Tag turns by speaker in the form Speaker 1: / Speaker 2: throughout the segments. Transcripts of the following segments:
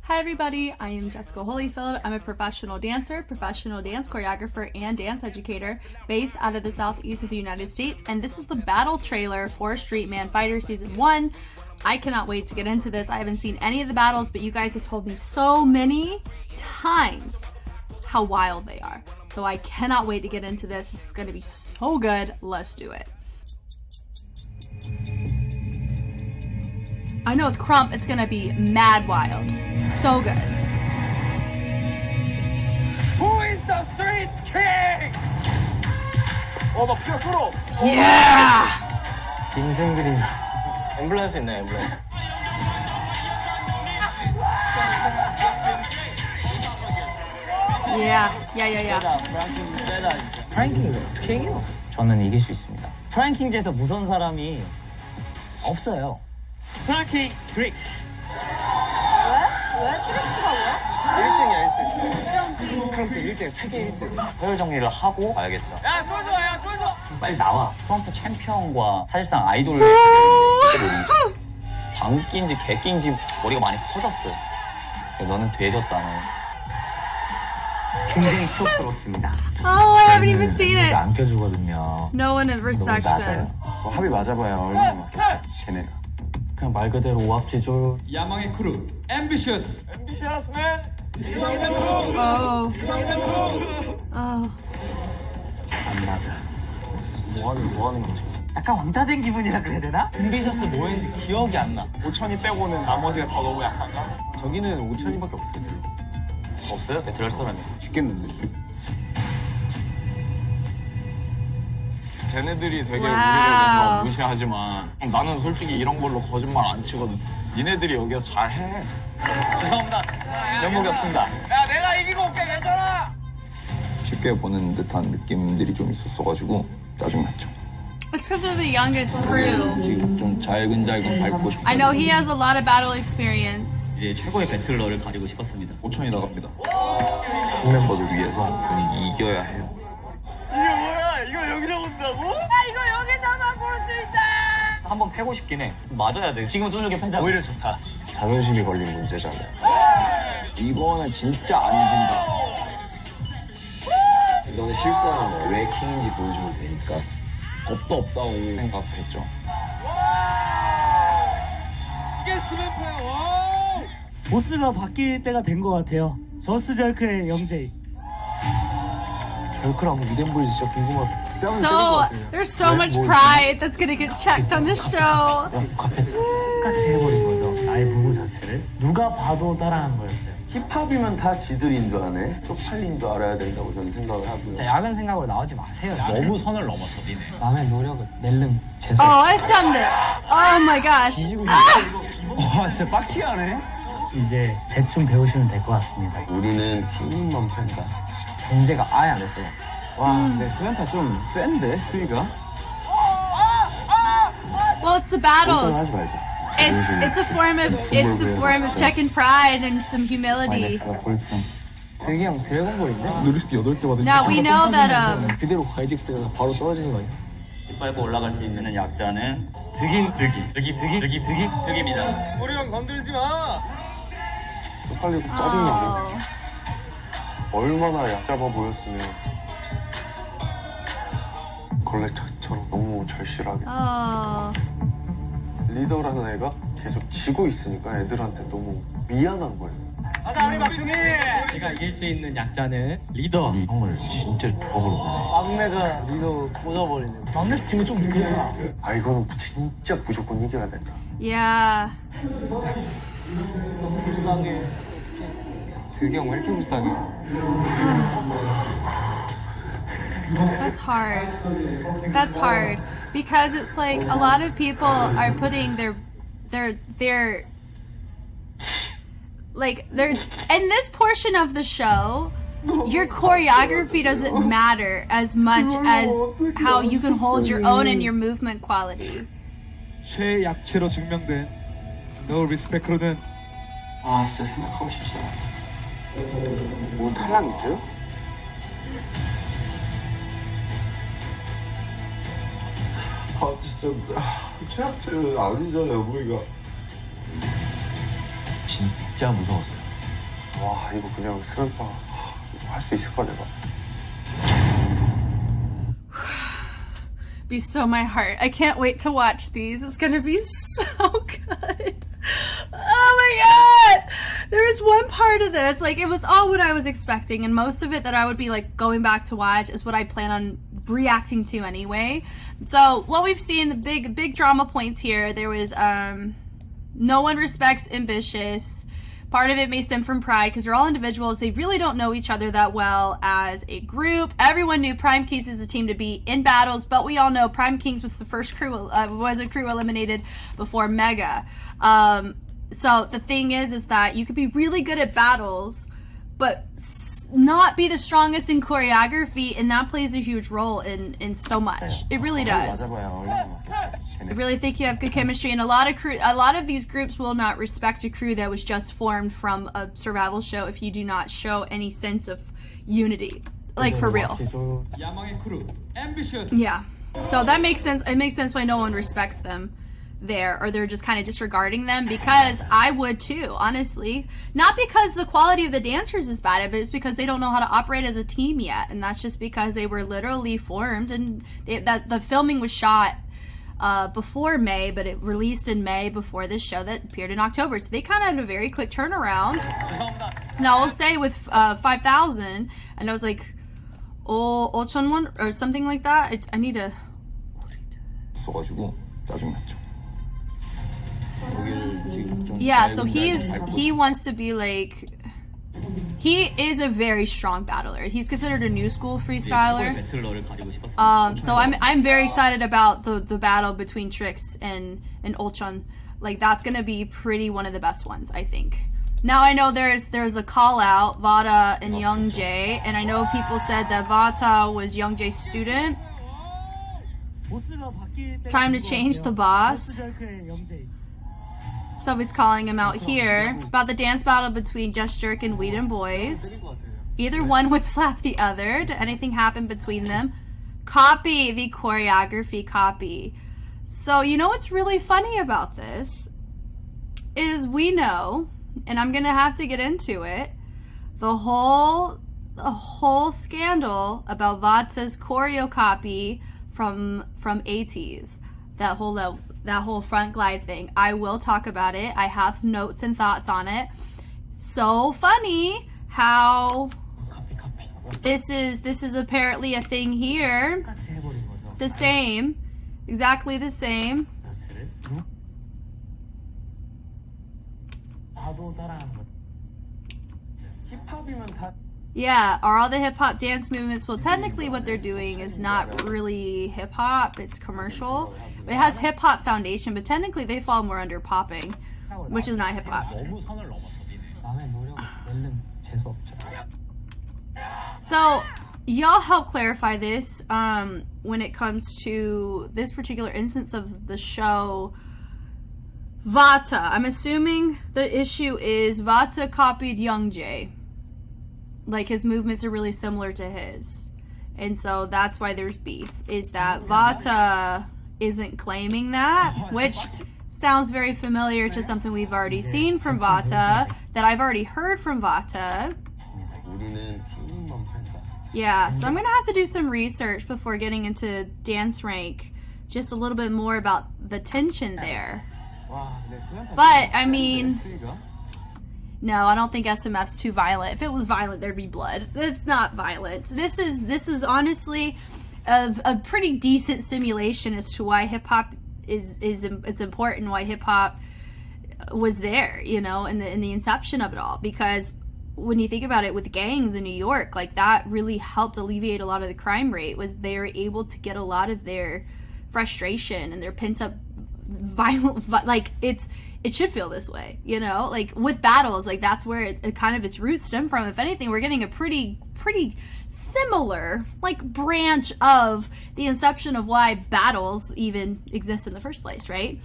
Speaker 1: Hi everybody, I am Jessica Holyfield. I'm a professional dancer, professional dance choreographer, and dance educator based out of the southeast of the United States, and this is the battle trailer for Street Man Fighter Season 1. I cannot wait to get into this. I haven't seen any of the battles, but you guys have told me so many times how wild they are. So I cannot wait to get into this. This is going to be so good. Let's do it. I know with Crump, it's gonna be mad wild. So good.
Speaker 2: Who is the Street King? 막 끌어.
Speaker 1: Yeah!
Speaker 3: 짐승들이 앰뷸런스 있나요? 앰뷸런스.
Speaker 1: Yeah.
Speaker 3: 프랭킹 어떻게 이겨? 저는 이길 수 있습니다. 프랭킹즈에서 무서운 사람이 없어요.
Speaker 2: 프랭킹 트릭스.
Speaker 4: 왜? 트릭스가 왜?
Speaker 3: 1등이야 1등. 크럼프 1등, 세계 1등. 서열 정리를 하고 가야겠다.
Speaker 2: 야, 쫄줘.
Speaker 3: 빨리 나와. 트럼프 챔피언과 사실상 아이돌 방귀인지 개끼인지 머리가 많이 커졌어요. 너는 돼졌다 너. 굉장히 튀어스럽습니다.
Speaker 1: Oh, I haven't even seen it.
Speaker 5: 안 껴주거든요.
Speaker 1: No one respects them.
Speaker 5: 합이 맞아봐야 얼마나 맞겠어. 걔네가. 그냥 말 그대로 오합지졸.
Speaker 6: 야망의 크루 앰비셔스
Speaker 2: Ambitious man.
Speaker 1: Oh. Oh.
Speaker 5: 안 맞아. 뭐 하는 거지?
Speaker 3: 약간 왕따된 기분이라 그래야 되나? 앰비셔스 뭐였는지 기억이 안 나.
Speaker 2: 5천이 빼고는 나머지가 다 너무 약한가?
Speaker 5: 저기는 5천이밖에 없어요.
Speaker 3: 없어요? 배틀할 사람이.
Speaker 5: 죽겠는데.
Speaker 7: 쟤네들이 되게
Speaker 1: 와우.
Speaker 7: 우리를 뭔가 무시하지만 나는 솔직히 이런 걸로 거짓말 안 치거든. 니네들이 여기서 잘해.
Speaker 3: 죄송합니다. 면목이 없습니다.
Speaker 2: 야, 내가 이기고 올게, 괜찮아.
Speaker 5: 쉽게 보는 듯한 느낌들이 좀 있었어가지고 짜증났죠.
Speaker 1: It's because they're the youngest crew.
Speaker 5: 지금 좀 잘근잘근 밟고 싶어.
Speaker 1: I know he has a lot of battle experience.
Speaker 3: 이제 최고의 배틀러를 가리고 싶었습니다.
Speaker 5: 5천이 나갑니다. 멤버들 위해서 이겨야 해요.
Speaker 2: 이게 뭐야? 이걸 여기서 본다고? 야, 이거 여기서만 볼 수 있다.
Speaker 3: 한번 패고 싶긴 해. 맞아야 돼. 지금은 쫀쫀하게 패자. 오히려 좋다.
Speaker 5: 자존심이 걸린 문제잖아요. 이번엔 진짜 안 진다. 너네 실수하면 왜 킹인지 보여주면 되니까 겁도 없다고 생각했죠.
Speaker 2: 이게 스맨파야. 와.
Speaker 8: 보스가 바뀔 때가 된 것 같아요. 저스 절크의 영제이.
Speaker 5: 결크랑 위덴보이 진짜 궁금하다.
Speaker 1: So there's so much pride that's gonna get checked on this show.
Speaker 8: 똑같이 해버린 거죠. 아예 무브 자체를. 누가 봐도 따라하는 거였어요.
Speaker 5: 힙합이면 다 지들인 줄 아네. 쪽팔린 줄 알아야 된다고 저는 생각을 하고요.
Speaker 4: 진짜 야근 생각으로 나오지 마세요.
Speaker 3: 너무 선을 넘었어, 니네.
Speaker 4: 남의 노력을 낼름 죄송.
Speaker 1: Oh, I summed it. Oh my gosh.
Speaker 5: 와 진짜 빡치게 하네.
Speaker 8: 이제 재춤 배우시면 될 것 같습니다.
Speaker 5: 우리는 한 입만 판다.
Speaker 4: 경제가 아예 안 됐어요.
Speaker 5: 와 근데 수면파 좀 센데 수위가?
Speaker 1: Well, it's the
Speaker 5: 하지
Speaker 1: battles.
Speaker 5: 말자.
Speaker 1: It's a form of checking pride and some humility.
Speaker 4: 드기 형 드래곤볼인데?
Speaker 5: 누리스피 8개 받은
Speaker 1: Now we know that
Speaker 5: 그대로 가이직스가 바로 떨어지는 거 아니야?
Speaker 3: 깃발고 올라갈 수 있는 약자는 득입니다.
Speaker 2: 우리 형 건들지 마.
Speaker 5: 쪽팔리고 짜증나고
Speaker 1: oh.
Speaker 5: 얼마나 얕잡아 보였으면 걸레차처럼 너무 절실하게
Speaker 1: Oh.
Speaker 5: 리더라는 애가 계속 지고 있으니까 애들한테 너무 미안한 거예요.
Speaker 2: 가자, 우리 막둥이.
Speaker 8: 제가 이길 수 있는 약자는 리더.
Speaker 5: 형을 진짜 죽어버렸네.
Speaker 4: 막내가 리더 꽂아버리네.
Speaker 8: 막내 친구 좀 그렇잖아.
Speaker 5: 아 이거는 진짜 무조건 이겨야 된다.
Speaker 1: Yeah.
Speaker 4: 불쌍해.
Speaker 5: 드기 형 왜 이렇게 불쌍해?
Speaker 1: That's hard. That's hard because it's like a lot of people are putting their like they're in this portion of the show. Your choreography doesn't matter as much as how you can hold your own and your movement quality.
Speaker 6: 최약체로 증명된 No Respect로는
Speaker 5: 아 진짜 생각하고 싶지 않아. 뭐 탈락 있어요?
Speaker 9: 아 진짜 최악체는 아니잖아요 우리가.
Speaker 5: 진짜 무서웠어요. 와 이거 그냥 스램파 할 수 있을까 내가?
Speaker 1: Be still my heart. I can't wait to watch these. It's gonna be so good. Oh my god! There was one part of this, like it was all what I was expecting, and most of it that I would be like going back to watch is what I plan on reacting to anyway. So what we've seen, the big drama points here, there was no one respects Ambitious. Part of it may stem from pride because they're all individuals. They really don't know each other that well as a group. Everyone knew Prime Kings is a team to be in battles, but we all know Prime Kings was the first crew, was a crew eliminated before Mega. So the thing is that you could be really good at battles, but not be the strongest in choreography, and that plays a huge role in so much. It really does. I really think you have good chemistry, and a lot of these groups will not respect a crew that was just formed from a survival show if you do not show any sense of unity, like for real.
Speaker 6: 야망의 크루 Ambitious.
Speaker 1: Yeah, so that makes sense. It makes sense why no one respects them there, or they're just kind of disregarding them, because I would too, honestly. Not because the quality of the dancers is bad, but it's because they don't know how to operate as a team yet, and that's just because they were literally formed, and that the filming was shot before May, but it released in May before this show that appeared in October, so they kind of had a very quick turnaround. Now I'll say with 5,000, and I was like, 5,000원 or something like that. I need to.
Speaker 7: 써가지고 짜증났죠.
Speaker 1: Yeah, so he wants to be like, he is a very strong battler. He's considered a new school freestyler. So I'm very excited about the battle between Trix and Ulchon. Like that's gonna be one of the best ones, I think. Now I know there's a call out, Vata and Youngjae, and I know people said that Vata was Youngjae's student. Time to change the boss. So he's calling him out here about the dance battle between Just Jerk and Whedon Boys. Either one would slap the other. Did anything happen between them? Copy the choreography, copy. So you know what's really funny about this is we know, and I'm gonna have to get into it, the whole scandal about Vata's choreo copy from ATEEZ. That whole front glide thing. I will talk about it. I have notes and thoughts on it. So funny how this is apparently a thing here. The same. Exactly the same. Yeah, are all the hip-hop dance movements, well technically what they're doing is not really hip-hop, it's commercial. It has hip-hop foundation, but technically they fall more under popping, which is not hip-hop. So y'all help clarify this when it comes to this particular instance of the show. Vata, I'm assuming the issue is Vata copied Youngjae. Like his movements are really similar to his, and so that's why there's beef, is that Vata isn't claiming that, which sounds very familiar to something we've already seen from Vata, that I've already heard from Vata. Yeah, so I'm gonna have to do some research before getting into Dance Rank, just a little bit more about the tension there. But I mean, no, I don't think SMF's too violent. If it was violent, there'd be blood. It's not violent. This is honestly a pretty decent simulation as to why hip hop is it's important, why hip hop was there, you know, in the inception of it all. Because when you think about it, with gangs in New York, like that really helped alleviate a lot of the crime rate. Was they were able to get a lot of their frustration and their pent up violent, like it should feel this way, you know, like with battles, like that's where it kind of its roots stem from. If anything, we're getting a pretty similar like branch of the inception of why battles even exist in the first place, right?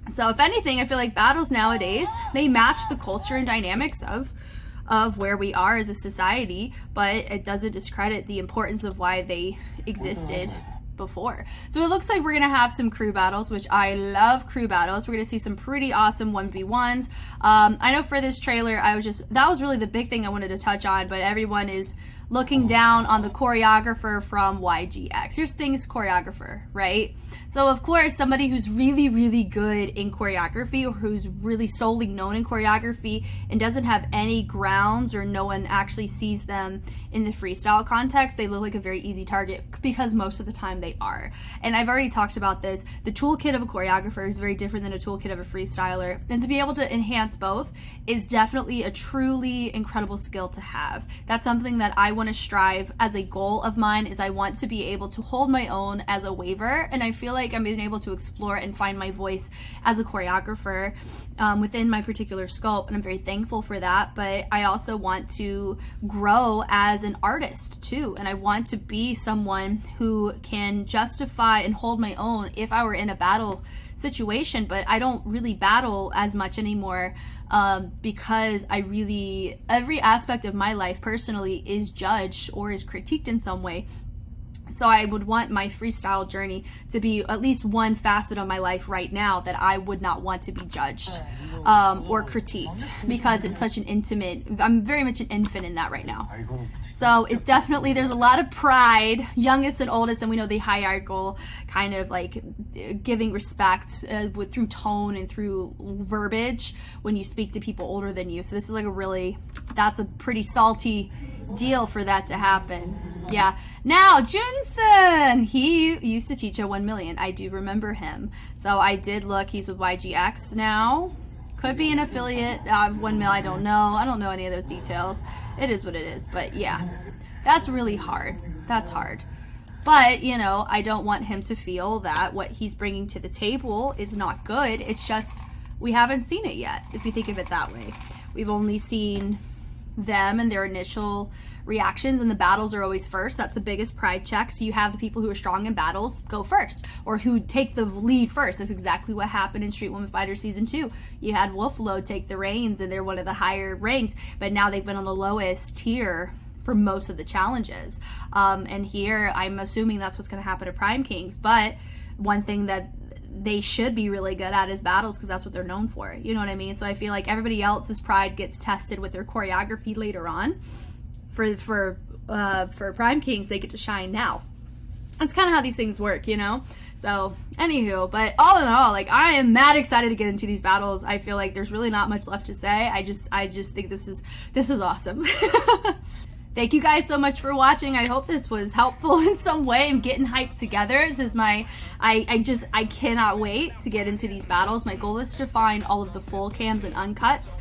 Speaker 1: So if anything, I feel like battles nowadays, they match the culture and dynamics of where we are as a society, but it doesn't discredit the importance of why they existed before. So it looks like we're gonna have some crew battles, which I love crew battles. We're gonna see some pretty awesome 1v1s. I know for this trailer, that was really the big thing I wanted to touch on, but everyone is looking down on the choreographer from YGX. Here's the thing, is choreographer, right? So of course, somebody who's really, really good in choreography, or who's really solely known in choreography and doesn't have any grounds, or no one actually sees them in the freestyle context, they look like a very easy target, because most of the time they are. And I've already talked about this. The toolkit of a choreographer is very different than a toolkit of a freestyler. And to be able to enhance both is definitely a truly incredible skill to have. That's something that I want to strive as a goal of mine, is I want to be able to hold my own as a waver, and I feel like I'm being able to explore and find my voice as a choreographer within my particular scope, and I'm very thankful for that. But I also want to grow as an artist too, and I want to be someone who can justify and hold my own if I were in a battle situation. But I don't really battle as much anymore because every aspect of my life personally is judged or is critiqued in some way. So I would want my freestyle journey to be at least one facet of my life right now that I would not want to be judged or critiqued, because it's such an intimate, I'm very much an infant in that right now. So it's definitely, there's a lot of pride, youngest and oldest, and we know the hierarchical kind of like giving respect through tone and through verbiage when you speak to people older than you. So this is like that's a pretty salty deal for that to happen. Yeah. Now, Junsun, he used to teach at 1 Million. I do remember him. So I did look. He's with YGX now. Could be an affiliate of 1 Mil. I don't know. I don't know any of those details. It is what it is. But yeah, that's really hard. That's hard. But, you know, I don't want him to feel that what he's bringing to the table is not good. It's just we haven't seen it yet, if you think of it that way. We've only seen them and their initial reactions, and the battles are always first. That's the biggest pride check. So you have the people who are strong in battles go first, or who take the lead first. That's exactly what happened in Street Woman Fighter Season 2. You had Wolflow take the reins, and they're one of the higher ranks, but now they've been on the lowest tier for most of the challenges. And here, I'm assuming that's what's going to happen to Prime Kings. But one thing that they should be really good at is battles, because that's what they're known for. You know what I mean? So I feel like everybody else's pride gets tested with their choreography later on. For Prime Kings, they get to shine now. That's kind of how these things work, you know? So, anywho, but all in all, like, I am mad excited to get into these battles. I feel like there's really not much left to say. I just think this is awesome. Thank you guys so much for watching. I hope this was helpful in some way. I'm getting hyped together. This is I cannot wait to get into these battles. My goal is to find all of the full cams and uncuts,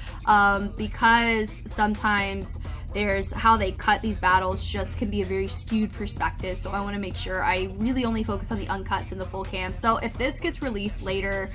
Speaker 1: because sometimes there's how they cut these battles just can be a very skewed perspective. So I want to make sure I really only focus on the uncuts and the full cam. So if this gets released later,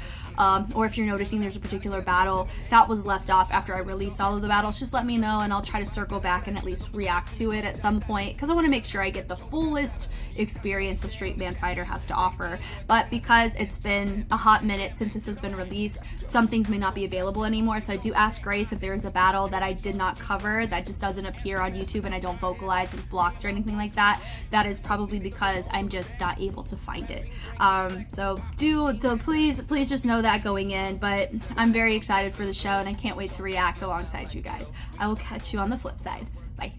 Speaker 1: or if you're noticing there's a particular battle that was left off after I release all of the battles, just let me know, and I'll try to circle back and at least react to it at some point, because I want to make sure I get the fullest experience of Street Man Fighter has to offer. But because it's been a hot minute since this has been released, some things may not be available anymore. So I do ask grace if there is a battle that I did not cover that just doesn't appear on YouTube and I don't vocalize, it's blocked or anything like that. That is probably because I'm just not able to find it. So please just know that going in. But I'm very excited for the show, and I can't wait to react alongside you guys. I will catch you on the flip side. Bye.